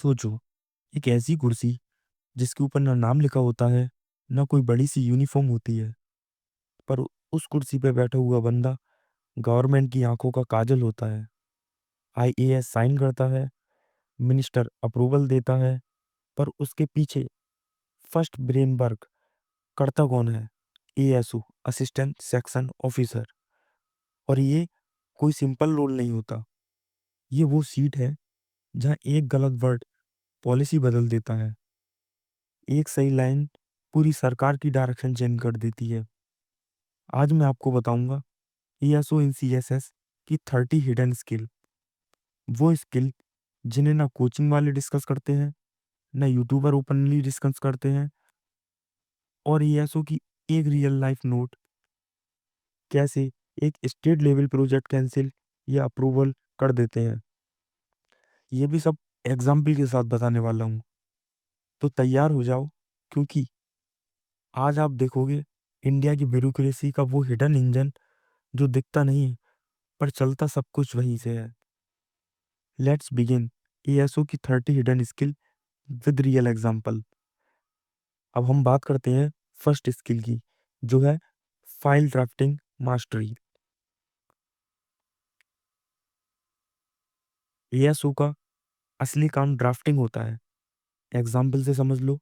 सोचो, एक ऐसी कुर्सी जिसके ऊपर ना नाम लिखा होता है, ना कोई बड़ी सी यूनिफॉर्म होती है, पर उस कुर्सी पे बैठा हुआ बंदा गवर्नमेंट की आंखों का काजल होता है। आईएएस साइन करता है, मिनिस्टर अप्रूवल देता है, पर उसके पीछे फर्स्ट ब्रेन वर्क करता कौन है? ASO, assistant section officer. और ये कोई सिंपल रोल नहीं होता, ये वो सीट है जहाँ एक गलत वर्ड पॉलिसी बदल देता है, एक सही लाइन पूरी सरकार की डायरेक्शन चेंज कर देती है। आज मैं आपको बताऊंगा ईएसओ इन सीएसएस की 30 हिडन स्किल। वो स्किल जिन्हें ना कोचिंग वाले डिस्कस करते हैं, ना यूट्यूबर ओपनली डिस्कस करते हैं, और ईएसओ की एक रियल लाइफ नोट कैसे एक स्टेट लेवल प्रोजेक्ट कैंसिल या अप्रूवल कर देते हैं, ये भी सब एग्जाम्पल के साथ बताने वाला हूँ। तो तैयार हो जाओ, क्योंकि आज आप देखोगे इंडिया की ब्यूरोक्रेसी का वो हिडन इंजन जो दिखता नहीं है, पर चलता सब कुछ वहीं से है। लेट्स बिगिन ईएसओ की 30 hidden skill with real example. अब हम बात करते हैं फर्स्ट स्किल की, जो है फाइल ड्राफ्टिंग मास्टरी। ईएसओ का असली काम ड्राफ्टिंग होता है। एग्जाम्पल से समझ लो,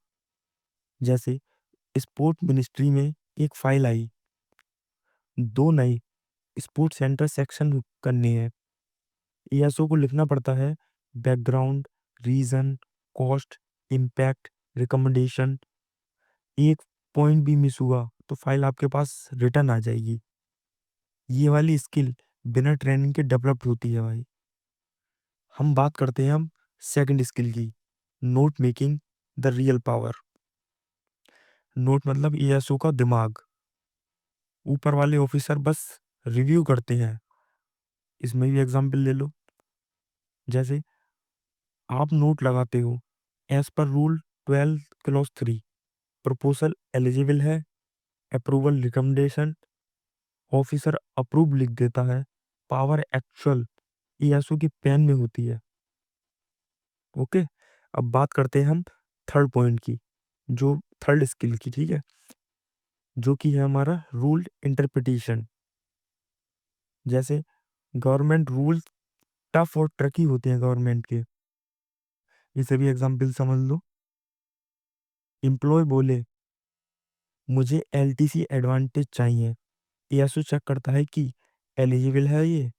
जैसे स्पोर्ट मिनिस्ट्री में एक फाइल आई, दो नए स्पोर्ट सेंटर सेक्शन करने हैं। ईएसओ को लिखना पड़ता है background, reason, cost, impact, recommendation. एक पॉइंट भी मिस हुआ तो फाइल आपके पास रिटर्न आ जाएगी। ये वाली स्किल बिना ट्रेनिंग के डेवलप होती है भाई। हम बात करते हैं हम सेकंड स्किल की, note making the real power. Note मतलब ईएसओ का दिमाग, ऊपर वाले ऑफिसर बस रिव्यू करते हैं। इसमें भी एग्जांपल ले लो, जैसे आप नोट लगाते हो as per rule 12 clause 3, proposal eligible है, अप्रूवल रिकमेंडेशन, ऑफिसर अप्रूव लिख देता है, पावर एक्चुअल ईएसओ की पेन में होती है। ओके, अब बात करते हैं हम थर्ड पॉइंट की, जो थर्ड स्किल की, ठीक है, जो कि है हमारा रूल इंटरप्रिटेशन। जैसे गवर्नमेंट रूल टफ और ट्रिकी होते हैं गवर्नमेंट के, इसे भी एग्जांपल समझ लो। एम्प्लॉय बोले मुझे एलटीसी एडवांटेज चाहिए, ईएसओ चेक करता है कि एलिजिबल है ये,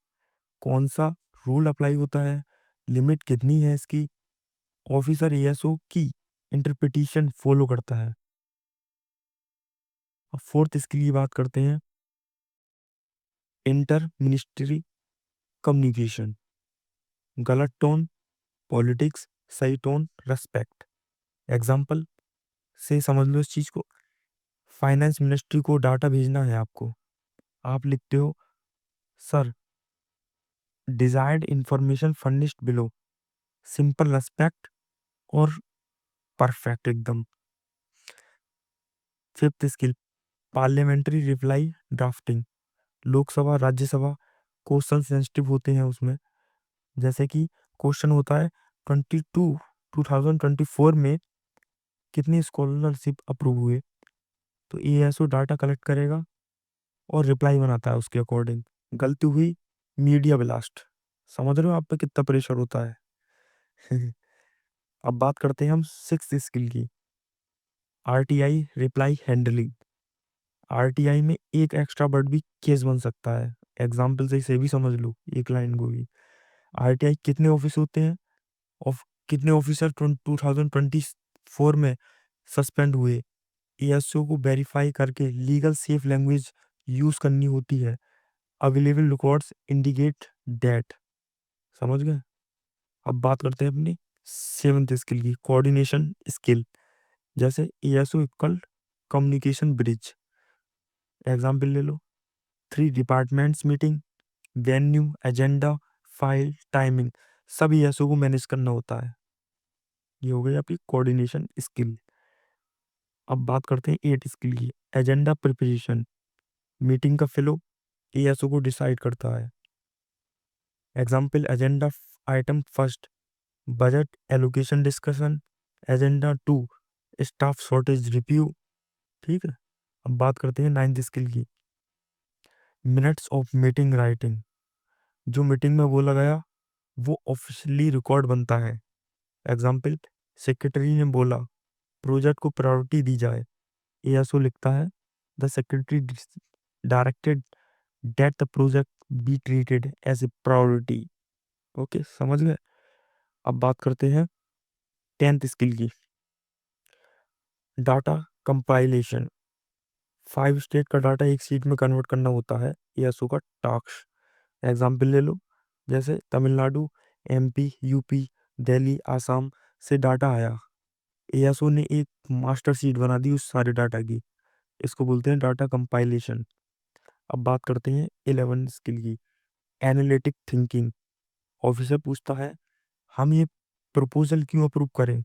कौन सा रूल अप्लाई होता है, लिमिट कितनी है इसकी। ऑफिसर ईएसओ की इंटरप्रिटेशन फॉलो करता है। अब फोर्थ स्किल की बात करते हैं, इंटर मिनिस्ट्री कम्युनिकेशन। गलत टोन पॉलिटिक्स, सही टोन रेस्पेक्ट। एग्जाम्पल से समझ लो इस चीज को। फाइनेंस मिनिस्ट्री को डाटा भेजना है आपको, आप लिखते हो sir desired information furnished below, simple respect और परफेक्ट एकदम। Fifth skill, parliamentary reply drafting. Lok Sabha Rajya Sabha question sensitive होते हैं उसमें, जैसे कि क्वेश्चन होता है 2024 में कितनी स्कॉलरशिप अप्रूव हुए, तो एएसओ डाटा कलेक्ट करेगा और रिप्लाई बनाता है उसके अकॉर्डिंग। गलती हुई, मीडिया ब्लास्ट। समझ रहे हो आप पे कितना प्रेशर होता है। अब बात करते हैं हम सिक्स स्किल की, आरटीआई रिप्लाई हैंडलिंग। आरटीआई में एक एक्स्ट्रा वर्ड भी केस बन सकता है। एग्जाम्पल से इसे भी समझ लो, एक लाइन को भी। आरटीआई कितने ऑफिस होते हैं, ऑफ कितने ऑफिसर 2024 में सस्पेंड हुए, ईएसओ को वेरीफाई करके लीगल सेफ लैंग्वेज यूज करनी होती है। Available records indicate that. समझ गए। अब बात करते हैं अपनी सेवंथ स्किल की, कोऑर्डिनेशन स्किल। जैसे ESO equal communication bridge. Example ले लो, 3 departments meeting, venue, agenda, file, timing, सब ईएसओ को मैनेज करना होता है। ये हो गई आपकी कोऑर्डिनेशन स्किल। अब बात करते हैं एट स्किल की, एजेंडा प्रिपरेशन। मीटिंग का फ्लो ईएसओ को डिसाइड करता है। Example agenda item first, budget allocation discussion. Agenda 2, staff shortage review. ठीक है, अब बात करते हैं 9th स्किल की, मिनट्स ऑफ मीटिंग राइटिंग। जो मीटिंग में बोला गया वो ऑफिशियली रिकॉर्ड बनता है। एग्जाम्पल, सेक्रेटरी ने बोला प्रोजेक्ट को प्रायोरिटी दी जाए, एएसओ लिखता है the secretary directed that the project be treated as a priority. Okay, समझ गए। अब बात करते हैं 10th स्किल की, डाटा कंपाइलेशन। 5 स्टेट का डाटा एक सीट में कन्वर्ट करना होता है एएसओ का टास्क। एग्जाम्पल ले लो, जैसे तमिलनाडु, एमपी, यूपी, दिल्ली, आसाम से डाटा आया, एएसओ ने एक मास्टर शीट बना दी उस सारे डाटा की। इसको बोलते हैं डाटा कंपाइलेशन। अब बात करते हैं 11 स्किल की, एनालिटिक थिंकिंग। ऑफिसर पूछता है हम ये प्रपोजल क्यों अप्रूव करें,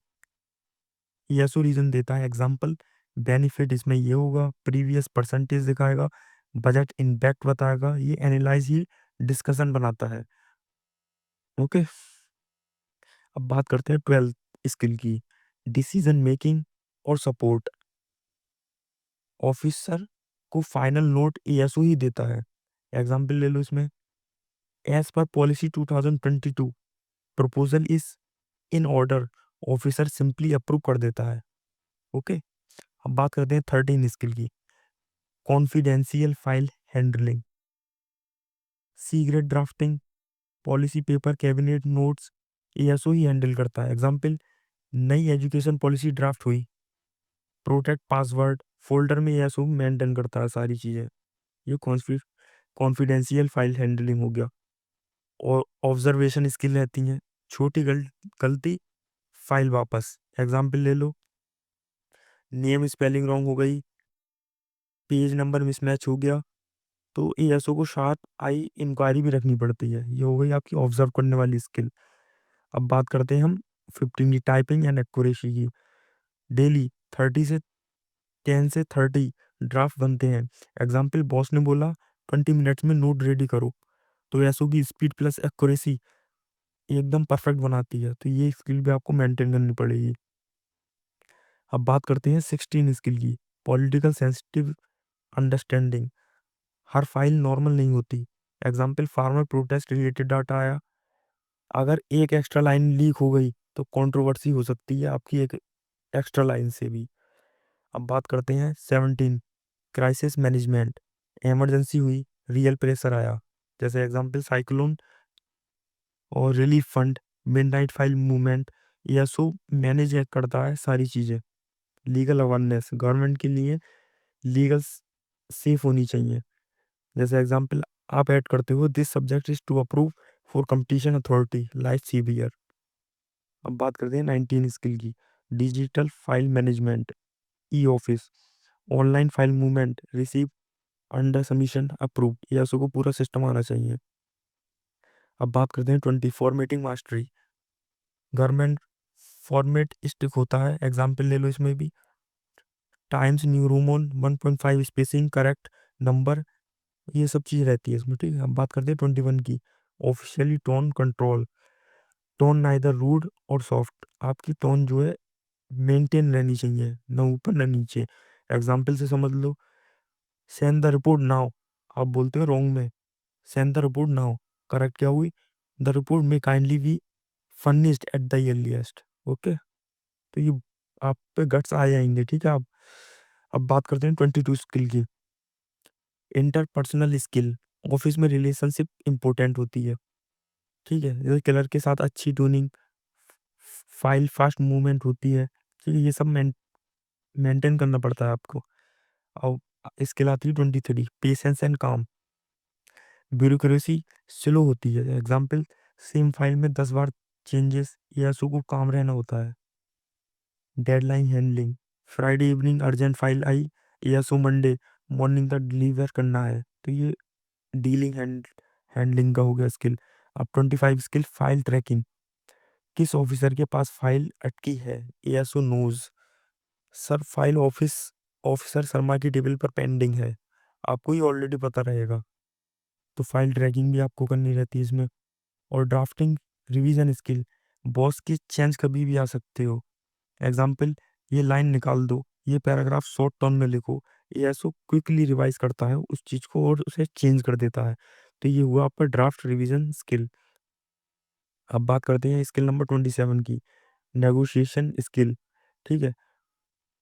एएसओ रीजन देता है। एग्जाम्पल, बेनिफिट इसमें ये होगा, प्रीवियस परसेंटेज दिखाएगा, बजट इम्पैक्ट बताएगा, ये एनालाइज ही डिस्कशन बनाता है। ओके, अब बात करते हैं 12th स्किल की, डिसीजन मेकिंग और सपोर्ट। ऑफिसर को फाइनल नोट एएसओ ही देता है। एग्जाम्पल ले लो इसमें, as per policy 2022 proposal is in order, officer simply approve कर देता है। ओके, अब बात करते हैं 13 स्किल की, confidential file handling. Secret drafting, policy paper, cabinet notes ASO ही हैंडल करता है। एग्जाम्पल, नई एजुकेशन पॉलिसी ड्राफ्ट हुई, प्रोटेक्ट पासवर्ड फोल्डर में एएसओ मेंटेन करता है सारी चीज़ें। ये कॉन्फिडेंशियल फाइल हैंडलिंग हो गया। और ऑब्जर्वेशन स्किल रहती हैं, छोटी गलती फाइल वापस। एग्जाम्पल ले लो, नेम स्पेलिंग रॉन्ग हो गई, पेज नंबर मिसमैच हो गया, तो एएसओ को शार्प आई इंक्वायरी भी रखनी पड़ती है। ये हो गई आपकी ऑब्जर्व करने वाली स्किल। अब बात करते हैं हम 15 की, टाइपिंग एंड एक्यूरेसी की। डेली 10 से 30 ड्राफ्ट बनते हैं। एग्जाम्पल, बॉस ने बोला 20 मिनट्स में नोट रेडी करो, तो एएसओ की स्पीड प्लस एक्यूरेसी एकदम परफेक्ट बनाती है। तो ये स्किल भी आपको मेंटेन करनी पड़ेगी। अब बात करते हैं 16 स्किल की, पॉलिटिकल सेंसिटिव अंडरस्टैंडिंग। हर फाइल नॉर्मल नहीं होती। Example, farmer protest related data आया, अगर एक एक्स्ट्रा लाइन लीक हो गई तो कंट्रोवर्सी हो सकती है आपकी एक एक्स्ट्रा लाइन से भी। अब बात करते हैं 17, क्राइसिस मैनेजमेंट। इमरजेंसी हुई, रियल प्रेशर आया, जैसे एग्जाम्पल साइक्लोन और relief fund, midnight file movement, या सो मैनेज करता है सारी चीज़ें। लीगल अवेयरनेस, गवर्नमेंट के लिए लीगल सेफ होनी चाहिए। जैसे एग्जाम्पल आप ऐड करते हो this subject is to approve for competition authority like CBR. अब बात करते हैं 19 स्किल की, digital file management, e office, online file movement, receive under submission approve, या को पूरा सिस्टम आना चाहिए। अब बात करते हैं 20, formatting mastery. Government format stick होता है। एग्जाम्पल ले लो इसमें भी, times new Roman 1.5 spacing correct number, ये सब चीज़ रहती है इसमें। ठीक है, अब बात करते हैं 21 की, officially tone control. Tone neither rude और सॉफ्ट, आपकी टोन जो है मेंटेन रहनी चाहिए, ना ऊपर ना नीचे। एग्जाम्पल से समझ लो, सेंड द रिपोर्ट नाउ, आप बोलते हो रॉन्ग में, send the report now, correct क्या हुई, द रिपोर्ट में kindly be furnished at the earliest. Okay, तो ये आप पे गट्स आ जाएंगे। ठीक है, अब बात करते हैं 22 स्किल की, इंटरपर्सनल स्किल। ऑफिस में रिलेशनशिप इंपॉर्टेंट होती है। ठीक है, जैसे कलर के साथ अच्छी ट्यूनिंग, फाइल फास्ट मूवमेंट होती है। ठीक है, ये सब मेंटेन करना पड़ता है आपको। और इसके आती है 23, पेशेंस एंड काम। ब्यूरोक्रेसी स्लो होती है। एग्जाम्पल, सेम फाइल में 10 बार चेंजेस, या को काम रहना होता है। Deadline handling, Friday evening urgent file आई, या मंडे मॉर्निंग तक डिलीवर करना है, तो ये डीलिंग हैंडलिंग का हो गया स्किल। अब 25 स्किल, फाइल ट्रैकिंग। किस ऑफिसर के पास फाइल अटकी है, ASO knows, sir file officer Sharma की टेबल पर पेंडिंग है, आपको ही ऑलरेडी पता रहेगा। तो फाइल ट्रैकिंग भी आपको करनी रहती है इसमें। और ड्राफ्टिंग रिवीजन स्किल, बॉस के चेंज कभी भी आ सकते हो। एग्जाम्पल, ये लाइन निकाल दो, ये पैराग्राफ शॉर्ट टर्म में लिखो। एएसओ क्विकली रिवाइज करता है उस चीज को और उसे चेंज कर देता है। तो ये हुआ आपका ड्राफ्ट रिवीजन स्किल। अब बात करते हैं स्किल नंबर 27 की, नेगोशिएशन स्किल। ठीक है,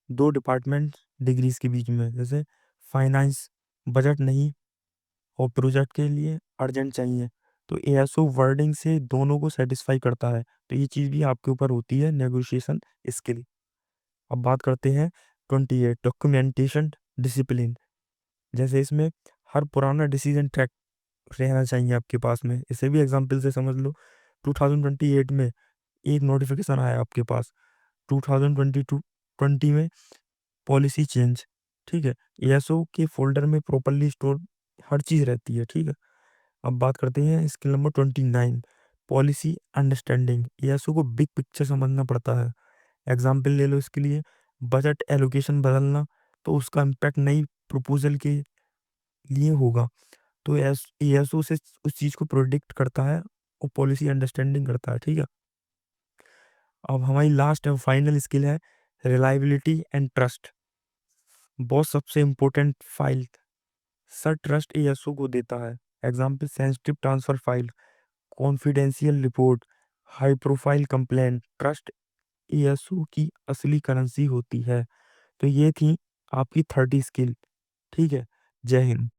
दो डिपार्टमेंट डिग्रीज के बीच में, जैसे फाइनेंस बजट नहीं और प्रोजेक्ट के लिए अर्जेंट चाहिए, तो एएसओ वर्डिंग से दोनों को सेटिस्फाई करता है। तो ये चीज़ भी आपके ऊपर होती है, नेगोशिएशन स्किल। अब बात करते हैं 28, डॉक्यूमेंटेशन डिसिप्लिन। जैसे इसमें हर पुराना डिसीजन ट्रैक रहना चाहिए आपके पास में। इसे भी एग्जांपल से समझ लो। 2028 में एक नोटिफिकेशन आया आपके पास, 2020 में पॉलिसी चेंज। ठीक है, एएसओ के फोल्डर में प्रॉपरली स्टोर हर चीज़ रहती है। ठीक है, अब बात करते हैं skill number 29, policy understanding. ASO को बिग पिक्चर समझना पड़ता है। एग्जाम्पल ले लो इसके लिए, बजट एलोकेशन बदलना, तो उसका इम्पैक्ट नई प्रपोजल के लिए होगा। तो एएसओ से उस चीज़ को प्रोडिक्ट करता है और पॉलिसी अंडरस्टैंडिंग करता है। ठीक है, अब हमारी लास्ट एंड फाइनल स्किल है रिलायबिलिटी एंड ट्रस्ट। बहुत सबसे important file sir trust ASO को देता है। Example, sensitive transfer file, confidential report, high profile complaint. Trust ASO की असली करेंसी होती है। तो ये थी आपकी 30 स्किल। ठीक है, जय हिंद।